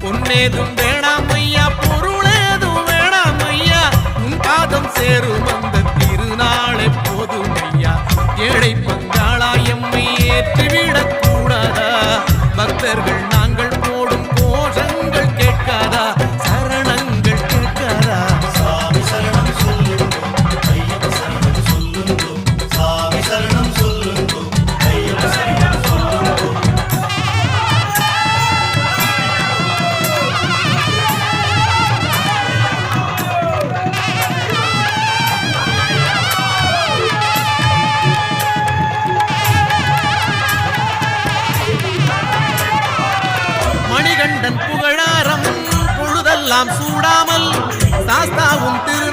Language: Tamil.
பொன்னேதும் வேணாம் ஐயா, பொருளேதும் வேணாம் ஐயா, உன் பாதம் சேரும் அந்த திருநாளை போதும் ஐயா. ஏழை பங்காளா எம்மை ஏற்றிவிடக் கூடாதா, பக்தர்கள் நாங்கள் போடும் கோஷங்கள் கேட்காதா, சரணங்கள் கேட்காதா. சாமி சரணம் சொல்லுங்கோ, ஐயப்ப சரணம் சொல்லுங்கோ, சாமி சரணம் சொல்லுங்கோ, ஐயப்ப சரணம் சொல்லுங்கோ. மணிகண்டன் புகழாரம் பொழுதெல்லாம் சூடாமல் சாஸ்தாவும் திரு